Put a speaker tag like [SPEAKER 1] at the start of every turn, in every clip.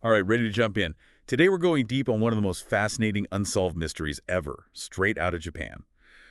[SPEAKER 1] All right, ready to jump in. Today we're going deep on one of the most fascinating unsolved mysteries ever, straight out of Japan.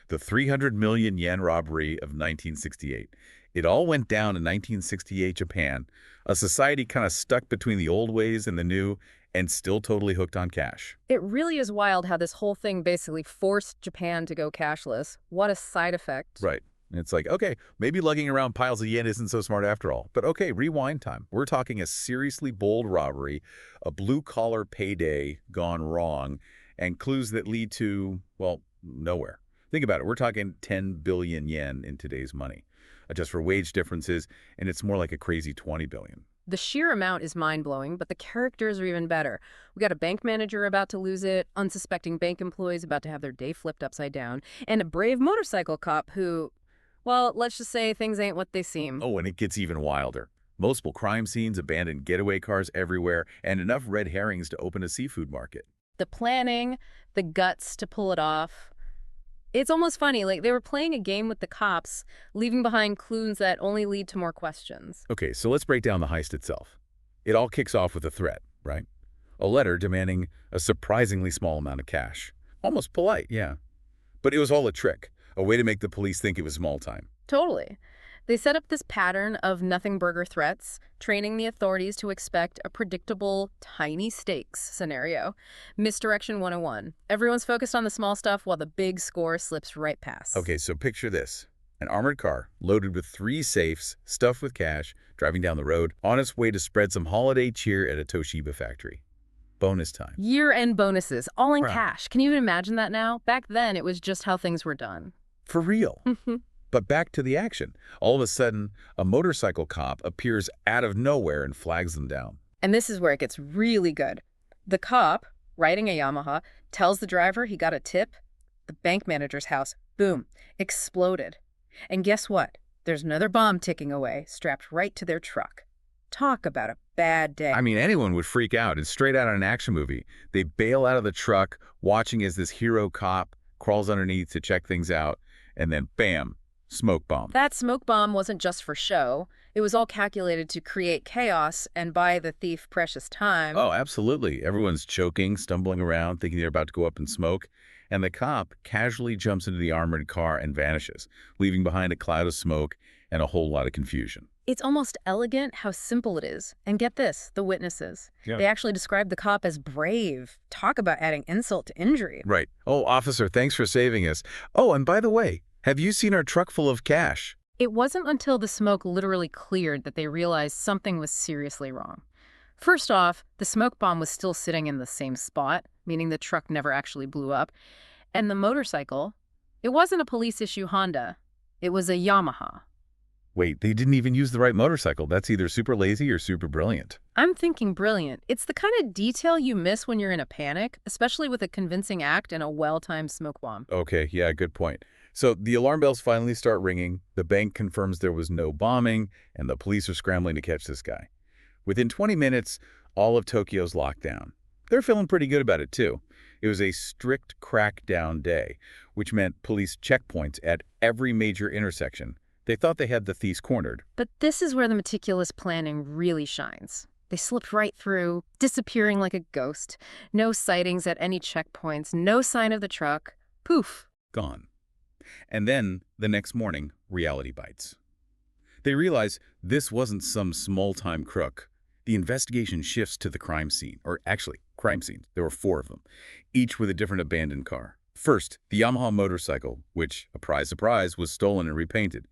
[SPEAKER 1] The 300 million yen robbery of 1968. It all went down in 1968 Japan, a society kind of stuck between the old ways and the new, and still totally hooked on cash.
[SPEAKER 2] It really is wild how this whole thing basically forced Japan to go cashless. What a side effect.
[SPEAKER 1] Right. And it's like, okay, maybe lugging around piles of yen isn't so smart after all. But okay, rewind time. We're talking a seriously bold robbery, a blue-collar payday gone wrong, and clues that lead to, well, nowhere. Think about it. We're talking 10 billion yen in today's money. Adjust for wage differences, and it's more like a crazy 20 billion.
[SPEAKER 2] The sheer amount is mind-blowing, but the characters are even better. We got a bank manager about to lose it, unsuspecting bank employees about to have their day flipped upside down, and a brave motorcycle cop who, well, let's just say things ain't what they seem.
[SPEAKER 1] Oh, and it gets even wilder. Multiple crime scenes, abandoned getaway cars everywhere, and enough red herrings to open a seafood market.
[SPEAKER 2] The planning, the guts to pull it off. It's almost funny, like they were playing a game with the cops, leaving behind clues that only lead to more questions.
[SPEAKER 1] Okay, so let's break down the heist itself. It all kicks off with a threat, right? A letter demanding a surprisingly small amount of cash. Almost polite, yeah. But it was all a trick, a way to make the police think it was small time.
[SPEAKER 2] Totally. They set up this pattern of nothing burger threats, training the authorities to expect a predictable, tiny stakes scenario. Misdirection 101. Everyone's focused on the small stuff while the big score slips right past.
[SPEAKER 1] Okay, so picture this. An armored car, loaded with 3 safes, stuffed with cash, driving down the road, on its way to spread some holiday cheer at a Toshiba factory. Bonus time.
[SPEAKER 2] Year-end bonuses, all in
[SPEAKER 1] Right.
[SPEAKER 2] cash. Can you even imagine that now? Back then, it was just how things were done.
[SPEAKER 1] For real. But back to the action. All of a sudden, a motorcycle cop appears out of nowhere and flags them down.
[SPEAKER 2] And this is where it gets really good. The cop, riding a Yamaha, tells the driver he got a tip. The bank manager's house, boom, exploded. And guess what? There's another bomb ticking away, strapped right to their truck. Talk about a bad day.
[SPEAKER 1] I mean, anyone would freak out. It's straight out of an action movie. They bail out of the truck, watching as this hero cop crawls underneath to check things out, and then bam, smoke bomb.
[SPEAKER 2] That smoke bomb wasn't just for show. It was all calculated to create chaos and buy the thief precious time.
[SPEAKER 1] Oh, absolutely. Everyone's choking, stumbling around, thinking they're about to go up in smoke. And the cop casually jumps into the armored car and vanishes, leaving behind a cloud of smoke and a whole lot of confusion.
[SPEAKER 2] It's almost elegant how simple it is. And get this, the witnesses.
[SPEAKER 1] Yeah.
[SPEAKER 2] They actually described the cop as brave. Talk about adding insult to injury.
[SPEAKER 1] Right. Oh, officer, thanks for saving us. Oh, and by the way, have you seen our truck full of cash?
[SPEAKER 2] It wasn't until the smoke literally cleared that they realized something was seriously wrong. First off, the smoke bomb was still sitting in the same spot, meaning the truck never actually blew up. And the motorcycle, it wasn't a police-issue Honda. It was a Yamaha.
[SPEAKER 1] Wait, they didn't even use the right motorcycle. That's either super lazy or super brilliant.
[SPEAKER 2] I'm thinking brilliant. It's the kind of detail you miss when you're in a panic, especially with a convincing act and a well-timed smoke bomb.
[SPEAKER 1] Okay, yeah, good point. So the alarm bells finally start ringing, the bank confirms there was no bombing, and the police are scrambling to catch this guy. Within 20 minutes, all of Tokyo's locked down. They're feeling pretty good about it, too. It was a strict crackdown day, which meant police checkpoints at every major intersection. They thought they had the thieves cornered.
[SPEAKER 2] But this is where the meticulous planning really shines. They slipped right through, disappearing like a ghost. No sightings at any checkpoints, no sign of the truck. Poof.
[SPEAKER 1] Gone. And then, the next morning, reality bites. They realize this wasn't some small-time crook. The investigation shifts to the crime scene, or actually, crime scenes. There were 4 of them, each with a different abandoned car. First, the Yamaha motorcycle, which, surprise, was stolen and repainted.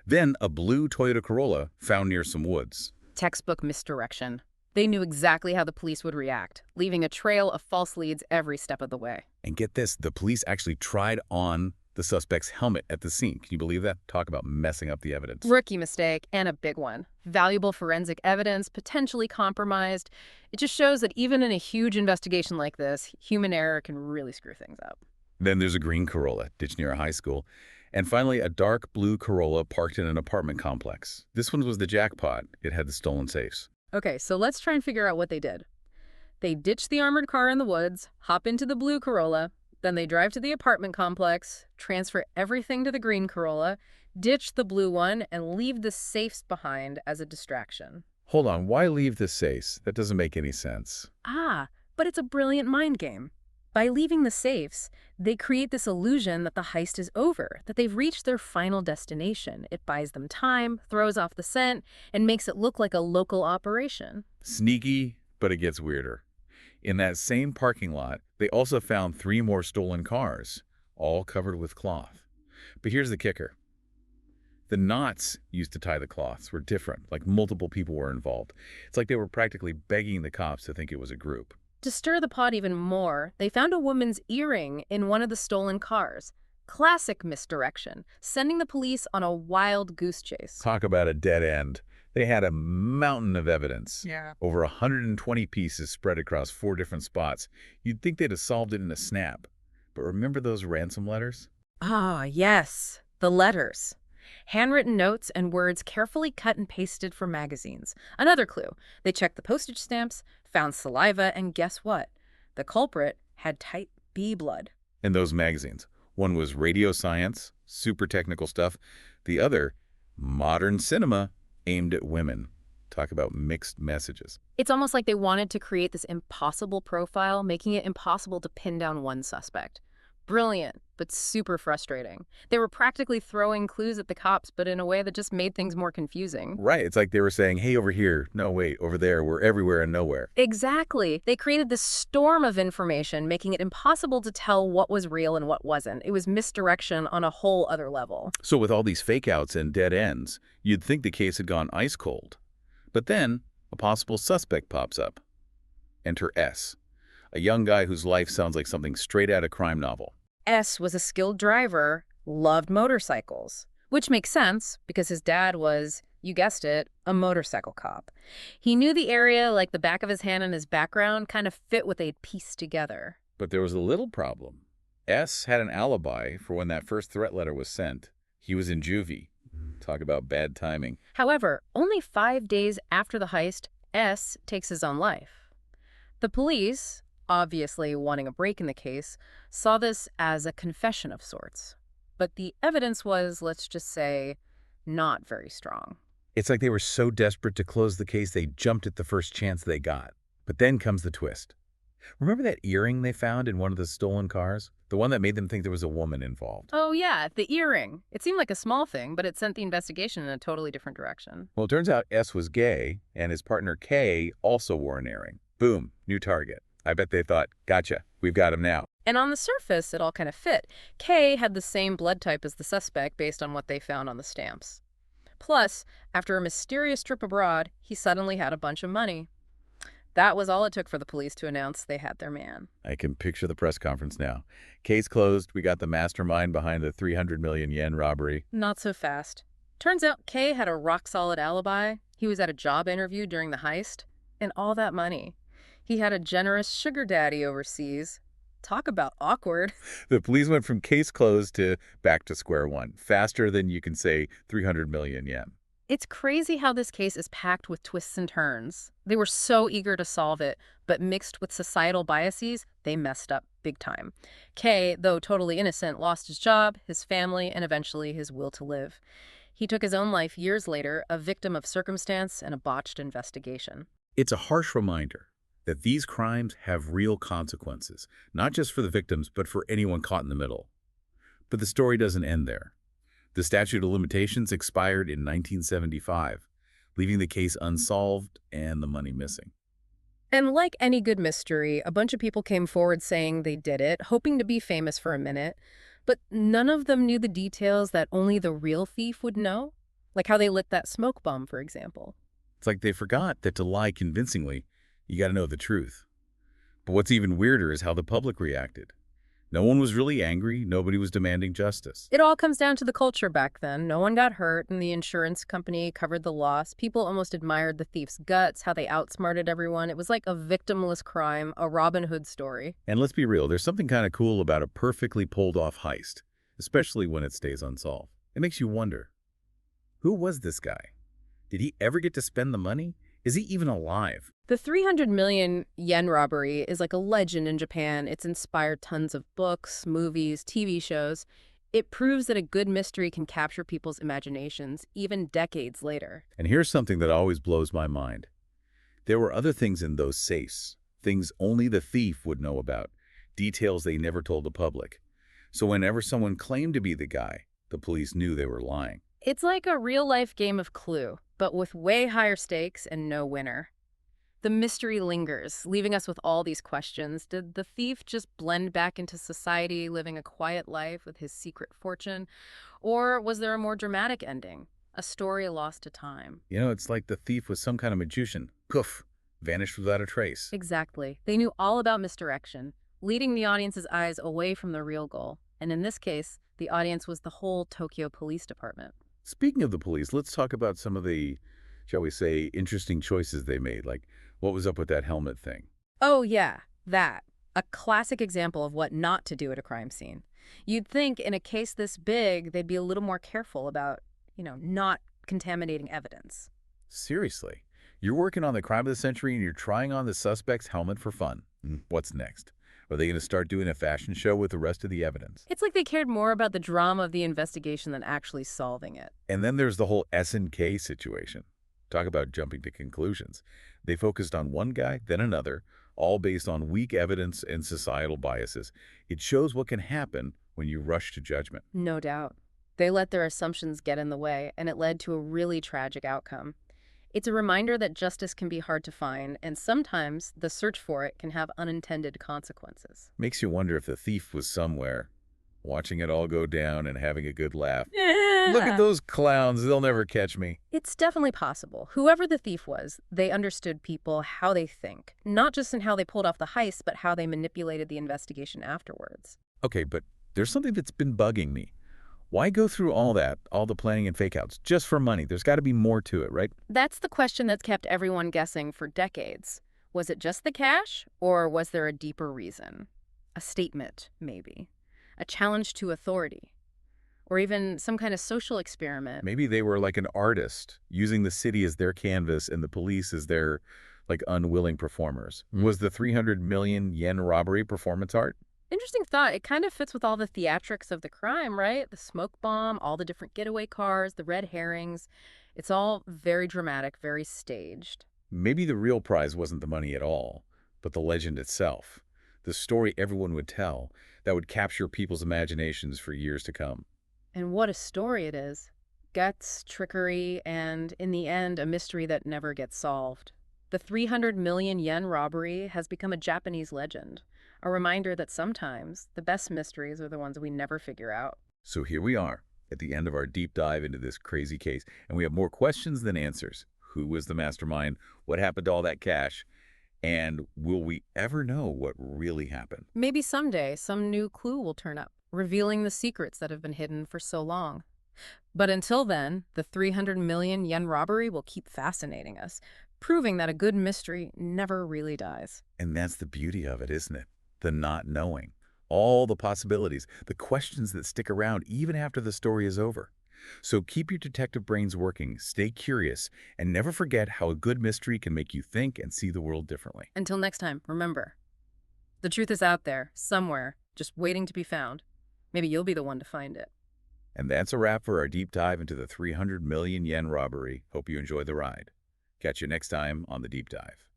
[SPEAKER 1] Then, a blue Toyota Corolla found near some woods.
[SPEAKER 2] Textbook misdirection. They knew exactly how the police would react, leaving a trail of false leads every step of the way.
[SPEAKER 1] And get this, the police actually tried on the suspect's helmet at the scene. Can you believe that? Talk about messing up the evidence.
[SPEAKER 2] Rookie mistake, and a big one. Valuable forensic evidence, potentially compromised. It just shows that even in a huge investigation like this, human error can really screw things up.
[SPEAKER 1] Then there's a green Corolla, ditched near a high school. And finally, a dark blue Corolla parked in an apartment complex. This one was the jackpot. It had the stolen safes.
[SPEAKER 2] Okay, so let's try and figure out what they did. They ditched the armored car in the woods, hop into the blue Corolla, then they drive to the apartment complex, transfer everything to the green Corolla, ditch the blue one, and leave the safes behind as a distraction.
[SPEAKER 1] Hold on, why leave the safe? That doesn't make any sense.
[SPEAKER 2] Ah, but it's a brilliant mind game. By leaving the safes, they create this illusion that the heist is over, that they've reached their final destination. It buys them time, throws off the scent, and makes it look like a local operation.
[SPEAKER 1] Sneaky, but it gets weirder. In that same parking lot, they also found 3 more stolen cars, all covered with cloth. But here's the kicker. The knots used to tie the cloths were different, like multiple people were involved. It's like they were practically begging the cops to think it was a group.
[SPEAKER 2] To stir the pot even more, they found a woman's earring in one of the stolen cars. Classic misdirection, sending the police on a wild goose chase.
[SPEAKER 1] Talk about a dead end. They had a mountain of evidence.
[SPEAKER 2] Yeah.
[SPEAKER 1] Over 120 pieces spread across 4 different spots. You'd think they'd have solved it in a snap. But remember those ransom letters?
[SPEAKER 2] Ah, yes, the letters. Handwritten notes and words carefully cut and pasted from magazines. Another clue. They checked the postage stamps, found saliva, and guess what? The culprit had type B blood.
[SPEAKER 1] In those magazines. One was radio science, super technical stuff. The other, modern cinema, aimed at women. Talk about mixed messages.
[SPEAKER 2] It's almost like they wanted to create this impossible profile, making it impossible to pin down one suspect. Brilliant, but super frustrating. They were practically throwing clues at the cops, but in a way that just made things more confusing.
[SPEAKER 1] Right, it's like they were saying, hey, over here, no, wait, over there, we're everywhere and nowhere.
[SPEAKER 2] Exactly. They created this storm of information, making it impossible to tell what was real and what wasn't. It was misdirection on a whole other level.
[SPEAKER 1] So with all these fake-outs and dead ends, you'd think the case had gone ice cold. But then, a possible suspect pops up. Enter S, a young guy whose life sounds like something straight out of a crime novel.
[SPEAKER 2] S was a skilled driver, loved motorcycles, which makes sense because his dad was, you guessed it, a motorcycle cop. He knew the area like the back of his hand, and his background kind of fit what they'd pieced together.
[SPEAKER 1] But there was a little problem. S had an alibi for when that first threat letter was sent. He was in juvie. Talk about bad timing.
[SPEAKER 2] However, only 5 days after the heist, S takes his own life. The police, obviously wanting a break in the case, saw this as a confession of sorts. But the evidence was, let's just say, not very strong.
[SPEAKER 1] It's like they were so desperate to close the case they jumped at the first chance they got. But then comes the twist. Remember that earring they found in one of the stolen cars? The one that made them think there was a woman involved.
[SPEAKER 2] Oh yeah, the earring. It seemed like a small thing, but it sent the investigation in a totally different direction.
[SPEAKER 1] Well, it turns out S was gay, and his partner K also wore an earring. Boom, new target. I bet they thought, gotcha, we've got him now.
[SPEAKER 2] And on the surface, it all kind of fit. K had the same blood type as the suspect based on what they found on the stamps. Plus, after a mysterious trip abroad, he suddenly had a bunch of money. That was all it took for the police to announce they had their man.
[SPEAKER 1] I can picture the press conference now. Case closed. We got the mastermind behind the 300 million yen robbery.
[SPEAKER 2] Not so fast. Turns out K had a rock-solid alibi. He was at a job interview during the heist. And all that money. He had a generous sugar daddy overseas. Talk about awkward.
[SPEAKER 1] The police went from case closed to back to square one, faster than you can say 300 million yen.
[SPEAKER 2] It's crazy how this case is packed with twists and turns. They were so eager to solve it, but mixed with societal biases, they messed up big time. K, though totally innocent, lost his job, his family, and eventually his will to live. He took his own life years later, a victim of circumstance and a botched investigation.
[SPEAKER 1] It's a harsh reminder that these crimes have real consequences, not just for the victims, but for anyone caught in the middle. But the story doesn't end there. The statute of limitations expired in 1975, leaving the case unsolved and the money missing.
[SPEAKER 2] And like any good mystery, a bunch of people came forward saying they did it, hoping to be famous for a minute, but none of them knew the details that only the real thief would know, like how they lit that smoke bomb, for example.
[SPEAKER 1] It's like they forgot that to lie convincingly, you got to know the truth. But what's even weirder is how the public reacted. No one was really angry. Nobody was demanding justice.
[SPEAKER 2] It all comes down to the culture back then. No one got hurt, and the insurance company covered the loss. People almost admired the thief's guts, how they outsmarted everyone. It was like a victimless crime, a Robin Hood story.
[SPEAKER 1] And let's be real, there's something kind of cool about a perfectly pulled off heist, especially when it stays unsolved. It makes you wonder, who was this guy? Did he ever get to spend the money? Is he even alive?
[SPEAKER 2] The 300 million yen robbery is like a legend in Japan. It's inspired tons of books, movies, TV shows. It proves that a good mystery can capture people's imaginations even decades later.
[SPEAKER 1] And here's something that always blows my mind. There were other things in those safes, things only the thief would know about, details they never told the public. So whenever someone claimed to be the guy, the police knew they were lying.
[SPEAKER 2] It's like a real-life game of Clue, but with way higher stakes and no winner. The mystery lingers, leaving us with all these questions. Did the thief just blend back into society, living a quiet life with his secret fortune? Or was there a more dramatic ending? A story lost to time?
[SPEAKER 1] It's like the thief was some kind of magician. Poof, vanished without a trace.
[SPEAKER 2] Exactly. They knew all about misdirection, leading the audience's eyes away from the real goal. And in this case, the audience was the whole Tokyo Police Department.
[SPEAKER 1] Speaking of the police, let's talk about some of the, shall we say, interesting choices they made, like what was up with that helmet thing.
[SPEAKER 2] Oh, yeah, that. A classic example of what not to do at a crime scene. You'd think in a case this big, they'd be a little more careful about, not contaminating evidence.
[SPEAKER 1] Seriously, you're working on the crime of the century and you're trying on the suspect's helmet for fun. What's next? Are they going to start doing a fashion show with the rest of the evidence?
[SPEAKER 2] It's like they cared more about the drama of the investigation than actually solving it.
[SPEAKER 1] And then there's the whole S&K situation. Talk about jumping to conclusions. They focused on one guy, then another, all based on weak evidence and societal biases. It shows what can happen when you rush to judgment.
[SPEAKER 2] No doubt. They let their assumptions get in the way, and it led to a really tragic outcome. It's a reminder that justice can be hard to find, and sometimes the search for it can have unintended consequences.
[SPEAKER 1] Makes you wonder if the thief was somewhere, watching it all go down and having a good laugh. Look at those clowns, they'll never catch me.
[SPEAKER 2] It's definitely possible. Whoever the thief was, they understood people, how they think. Not just in how they pulled off the heist, but how they manipulated the investigation afterwards.
[SPEAKER 1] Okay, but there's something that's been bugging me. Why go through all that, all the planning and fake-outs, just for money? There's got to be more to it, right?
[SPEAKER 2] That's the question that's kept everyone guessing for decades. Was it just the cash, or was there a deeper reason? A statement, maybe. A challenge to authority. Or even some kind of social experiment.
[SPEAKER 1] Maybe they were like an artist, using the city as their canvas and the police as their, unwilling performers. Was the 300 million yen robbery performance art?
[SPEAKER 2] Interesting thought. It kind of fits with all the theatrics of the crime, right? The smoke bomb, all the different getaway cars, the red herrings. It's all very dramatic, very staged.
[SPEAKER 1] Maybe the real prize wasn't the money at all, but the legend itself. The story everyone would tell that would capture people's imaginations for years to come.
[SPEAKER 2] And what a story it is. Guts, trickery, and in the end, a mystery that never gets solved. The 300 million yen robbery has become a Japanese legend, a reminder that sometimes the best mysteries are the ones we never figure out.
[SPEAKER 1] So here we are, at the end of our deep dive into this crazy case, and we have more questions than answers. Who was the mastermind? What happened to all that cash? And will we ever know what really happened?
[SPEAKER 2] Maybe someday some new clue will turn up, revealing the secrets that have been hidden for so long. But until then, the 300 million yen robbery will keep fascinating us, proving that a good mystery never really dies.
[SPEAKER 1] And that's the beauty of it, isn't it? The not knowing. All the possibilities, the questions that stick around even after the story is over. So keep your detective brains working, stay curious, and never forget how a good mystery can make you think and see the world differently.
[SPEAKER 2] Until next time, remember, the truth is out there, somewhere, just waiting to be found. Maybe you'll be the one to find it.
[SPEAKER 1] And that's a wrap for our deep dive into the 300 million yen robbery. Hope you enjoyed the ride. Catch you next time on The Deep Dive.